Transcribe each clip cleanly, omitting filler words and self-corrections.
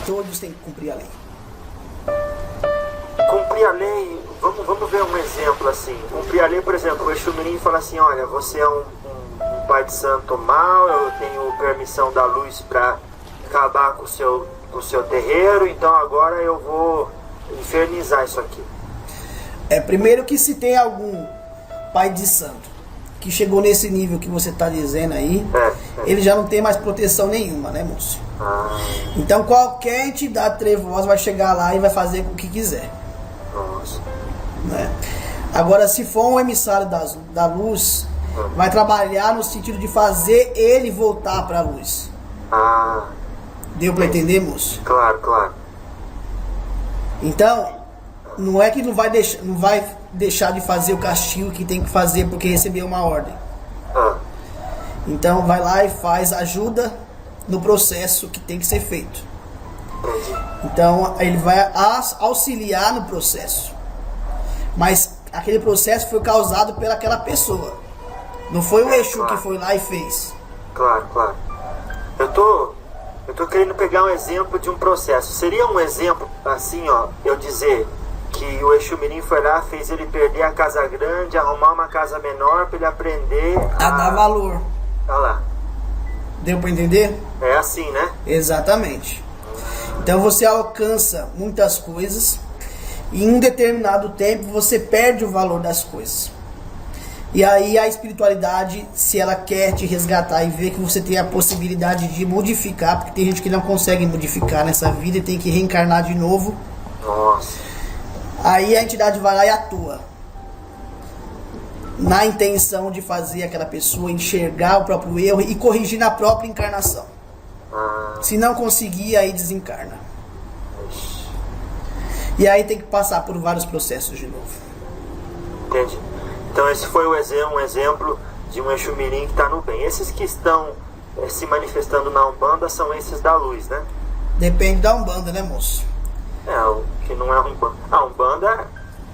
todos têm que cumprir a lei. Cumprir a lei, vamos ver um exemplo assim. Cumprir a lei, por exemplo, o Exu Mirim fala assim, olha, você é um pai de santo mau, eu tenho permissão da luz para acabar com o seu terreiro, então agora eu vou infernizar isso aqui. Primeiro que se tem algum pai de santo que chegou nesse nível que você está dizendo aí, ele já não tem mais proteção nenhuma, né, moço? Então qualquer entidade trevosa vai chegar lá e vai fazer o que quiser. Nossa. Né? Agora, se for um emissário da luz, vai trabalhar no sentido de fazer ele voltar para a luz. Deu para entender, moço? Claro, claro. Então, não é que não vai deixar de fazer o castigo que tem que fazer porque recebeu uma ordem. Então vai lá e faz ajuda no processo que tem que ser feito. Então ele vai auxiliar no processo. Mas aquele processo foi causado pelaquela pessoa. Não foi o Exu que foi lá e fez. Claro, claro. Eu tô querendo pegar um exemplo de um processo. Seria um exemplo assim, ó, eu dizer que o Exu Mirim foi lá, fez ele perder a casa grande, arrumar uma casa menor para ele aprender a dar valor. Olha lá. Deu para entender? É assim, né? Exatamente. Então você alcança muitas coisas e em um determinado tempo você perde o valor das coisas. E aí a espiritualidade, se ela quer te resgatar e ver que você tem a possibilidade de modificar, porque tem gente que não consegue modificar nessa vida e tem que reencarnar de novo. Nossa. Aí a entidade vai lá e atua na intenção de fazer aquela pessoa enxergar o próprio erro e corrigir na própria encarnação. Se não conseguir, aí desencarna. E aí tem que passar por vários processos de novo. Entendi. Então esse foi um exemplo de um Exu Mirim que está no bem. Esses que estão se manifestando na Umbanda são esses da luz, né? Depende da Umbanda, né, moço? O que não é Umbanda. A Umbanda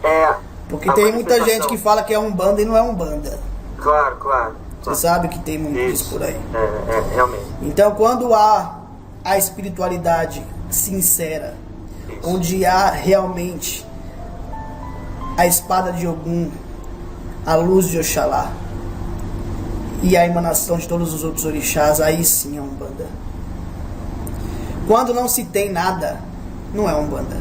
é... Porque tem muita gente que fala que é Umbanda e não é Umbanda. Claro, claro. Você sabe que tem muito isso por aí. Realmente. Então quando há a espiritualidade sincera, onde há realmente a espada de Ogum, a luz de Oxalá e a emanação de todos os outros orixás, aí sim é Umbanda. Quando não se tem nada, não é Umbanda.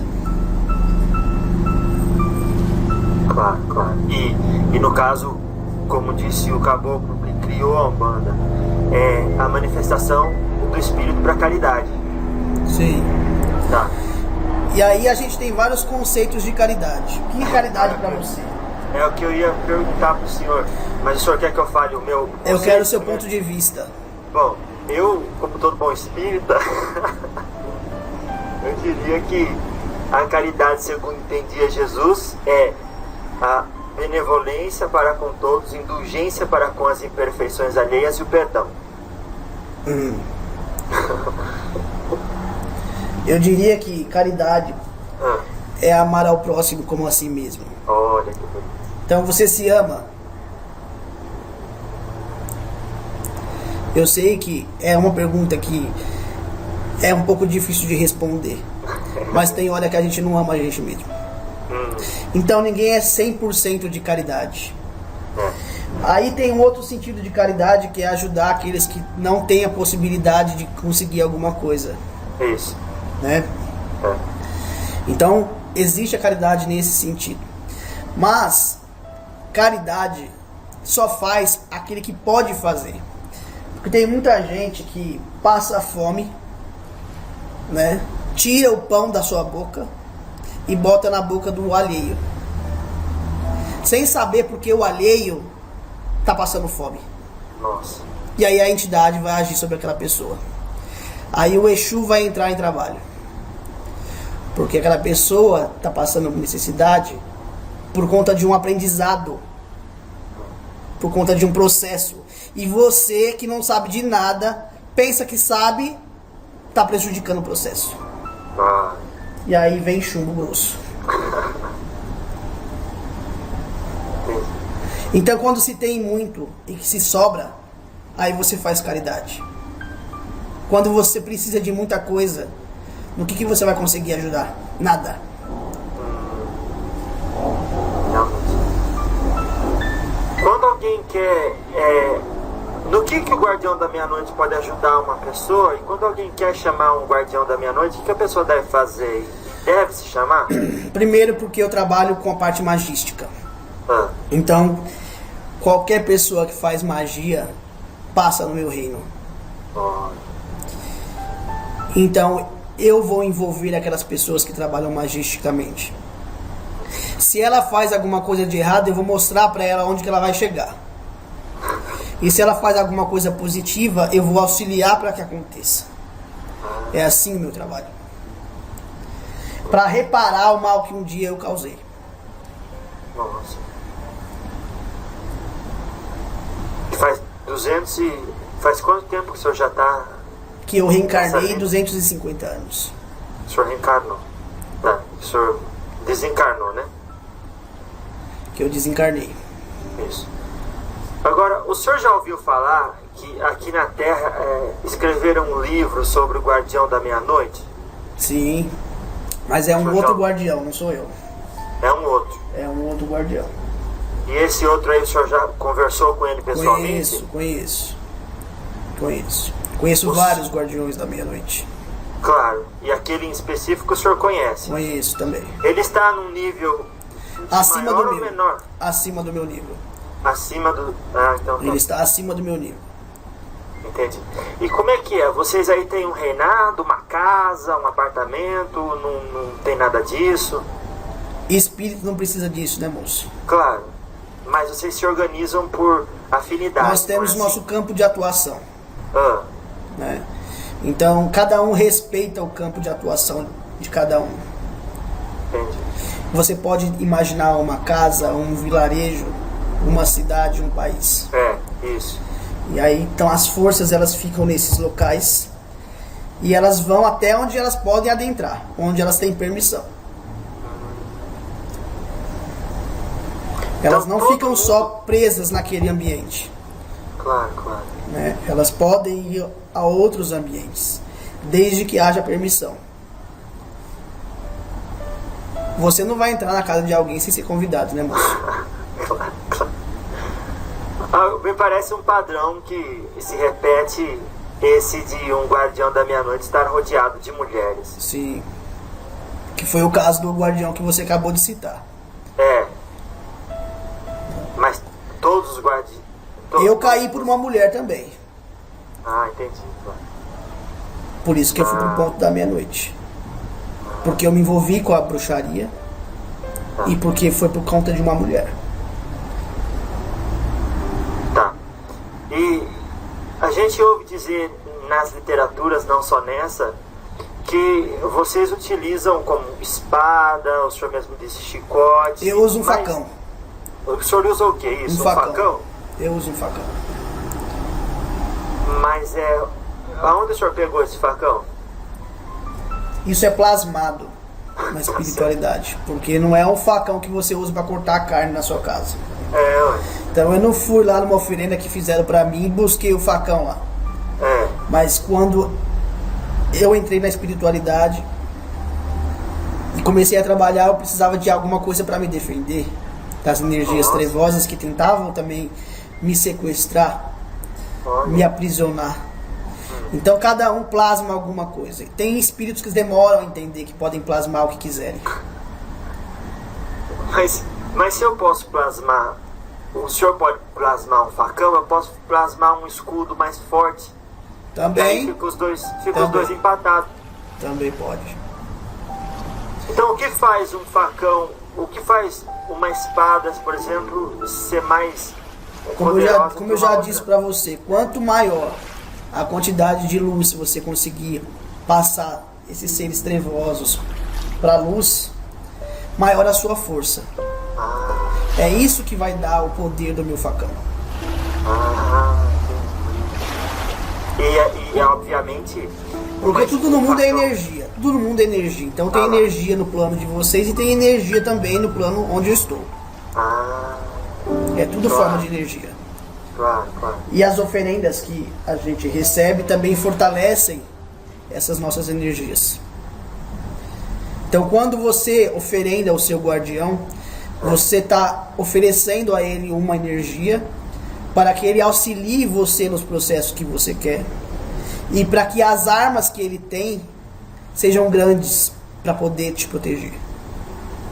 Claro, claro. E no caso, como disse o caboclo que criou a Umbanda, é a manifestação do espírito para a caridade. Sim. Tá. E aí a gente tem vários conceitos de caridade. O que é caridade para você? É o que eu ia perguntar pro senhor. Mas o senhor quer que eu fale o meu conceito? Eu quero o seu ponto de vista. Bom, eu, como todo bom espírita, eu diria que a caridade, segundo entendia Jesus, é a benevolência para com todos, indulgência para com as imperfeições alheias e o perdão. Eu diria que caridade é amar ao próximo como a si mesmo. Olha que bonito. Então você se ama. Eu sei que é uma pergunta que é um pouco difícil de responder, mas tem hora que a gente não ama a gente mesmo. Então ninguém é 100% de caridade. Aí tem um outro sentido de caridade, que é ajudar aqueles que não têm a possibilidade de conseguir alguma coisa. Isso. Né? Então existe a caridade nesse sentido. Mas caridade só faz aquele que pode fazer. Porque tem muita gente que passa fome, né? Tira o pão da sua boca e bota na boca do alheio, sem saber porque o alheio tá passando fome. Nossa. E aí a entidade vai agir sobre aquela pessoa. Aí o Exu vai entrar em trabalho, porque aquela pessoa tá passando necessidade por conta de um aprendizado, por conta de um processo. E você, que não sabe de nada, pensa que sabe, tá prejudicando o processo. E aí vem chumbo grosso. Então quando se tem muito e que se sobra, aí você faz caridade. Quando você precisa de muita coisa, No que você vai conseguir ajudar? Nada. Realmente. Quando alguém quer... no que o guardião da meia-noite pode ajudar uma pessoa? E quando alguém quer chamar um guardião da meia-noite, o que a pessoa deve fazer? Deve se chamar? Primeiro porque eu trabalho com a parte magística. Então, qualquer pessoa que faz magia passa no meu reino. Então, eu vou envolver aquelas pessoas que trabalham magisticamente. Se ela faz alguma coisa de errado, eu vou mostrar para ela onde que ela vai chegar. E se ela faz alguma coisa positiva, eu vou auxiliar para que aconteça. É assim o meu trabalho. Para reparar o mal que um dia eu causei. Nossa. Faz quanto tempo que o senhor já está... Que eu reencarnei 250 anos. O senhor reencarnou. Tá. O senhor desencarnou, né? Que eu desencarnei. Isso. Agora, o senhor já ouviu falar que aqui na Terra escreveram um livro sobre o Guardião da Meia-Noite? Sim. Mas é um outro guardião, não sou eu. É um outro. É um outro guardião. E esse outro aí, o senhor já conversou com ele pessoalmente? Conheço vários guardiões da meia-noite. Claro. E aquele em específico o senhor conhece? Conheço também. Ele está num nível acima maior do ou meu. menor? Acima do meu nível. Acima do... Ah, então... Ele está acima do meu nível. Entendi. E como é que é? Vocês aí têm um reinado, uma casa, um apartamento? Não tem nada disso? Espírito não precisa disso, né, moço? Claro. Mas vocês se organizam por afinidade. Nós temos assim? nosso campo de atuação. Né? Então, cada um respeita o campo de atuação de cada um. Entendi. Você pode imaginar uma casa, um vilarejo, uma cidade, um país. Isso. E aí, então, as forças, elas ficam nesses locais e elas vão até onde elas podem adentrar, onde elas têm permissão. Elas Então, não ficam só presas naquele ambiente. Claro. Né? Elas podem ir a outros ambientes, desde que haja permissão. Você não vai entrar na casa de alguém sem ser convidado, né, moço? Claro. Me parece um padrão que se repete, esse de um guardião da meia-noite estar rodeado de mulheres. Sim. Que foi o caso do guardião que você acabou de citar. Mas todos os guardiões... Eu caí por uma mulher também. Ah, entendi. Por isso que eu fui pro ponto da meia-noite. Porque eu me envolvi com a bruxaria. E porque foi por conta de uma mulher. Tá. E a gente ouve dizer nas literaturas, não só nessa, que vocês utilizam como espada, o senhor mesmo disse chicote. Eu uso um facão. O senhor usa o que? Isso? Um facão? Eu uso um facão. Mas aonde o senhor pegou esse facão? Isso é plasmado na espiritualidade. Porque não é um facão que você usa para cortar a carne na sua casa. Então eu não fui lá numa oferenda que fizeram para mim e busquei o facão lá. Mas quando eu entrei na espiritualidade e comecei a trabalhar, eu precisava de alguma coisa para me defender das energias trevosas que tentavam também me sequestrar, me aprisionar. Então cada um plasma alguma coisa. Tem espíritos que demoram a entender que podem plasmar o que quiserem. Mas se eu posso plasmar, o senhor pode plasmar um facão, eu posso plasmar um escudo mais forte. Também. Aí ficam os dois empatados. Também pode. Então o que faz um facão, o que faz uma espada, por exemplo, ser mais poderosa? Como eu já disse para você, quanto maior a quantidade de luz você conseguir passar esses seres trevosos para a luz, maior a sua força. É isso que vai dar o poder do meu facão. E obviamente... Porque tudo no mundo é energia. Tudo no mundo é energia. Então tem energia no plano de vocês e tem energia também no plano onde eu estou. É tudo forma de energia. Claro. E as oferendas que a gente recebe também fortalecem essas nossas energias. Então, quando você oferenda ao seu guardião, você está oferecendo a ele uma energia para que ele auxilie você nos processos que você quer e para que as armas que ele tem sejam grandes para poder te proteger.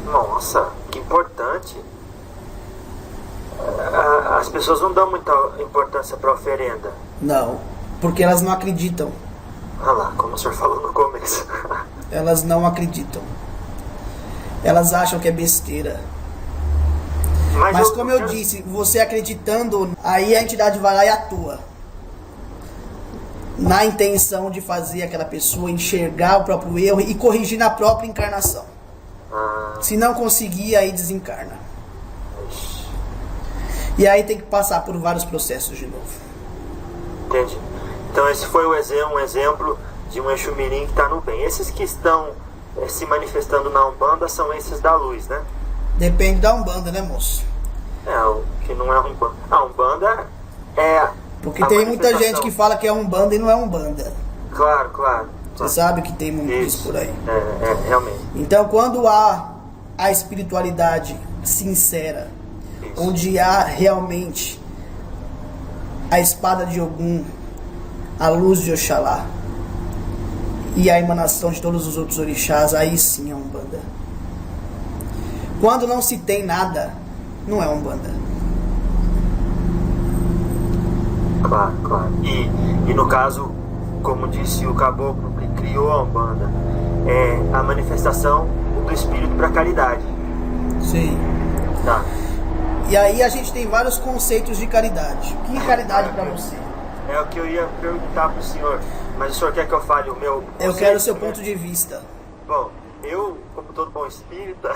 Nossa, que importante. As pessoas não dão muita importância para oferenda. Não, porque elas não acreditam. Olha lá, como o senhor falou no começo. Elas não acreditam. Elas acham que é besteira. Mas como eu disse, você acreditando, aí a entidade vai lá e atua. Na intenção de fazer aquela pessoa enxergar o próprio erro e corrigir na própria encarnação. Se não conseguir, aí desencarna. E aí tem que passar por vários processos de novo. Entendi. Então esse foi um exemplo de um Exu Mirim que está no bem. Esses que estão se manifestando na Umbanda são esses da luz, né? Depende da Umbanda, né, moço? O que não é Umbanda. A Umbanda é... Porque tem muita gente que fala que é Umbanda e não é Umbanda. Claro, claro. Você sabe que tem muito isso por aí. Realmente. Então, quando há a espiritualidade sincera, onde há realmente a espada de Ogum, a luz de Oxalá e a emanação de todos os outros orixás, aí sim é Umbanda. Quando não se tem nada, não é Umbanda. Claro, claro. E no caso, como disse o caboclo que criou a Umbanda, é a manifestação do espírito para a caridade. Sim. Tá. E aí a gente tem vários conceitos de caridade. O que é caridade para você? É o que eu ia perguntar pro senhor. Mas o senhor quer que eu fale o meu conceito? Eu quero o seu ponto de vista. Bom, eu, como todo bom espírita,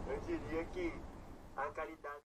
eu diria que a caridade...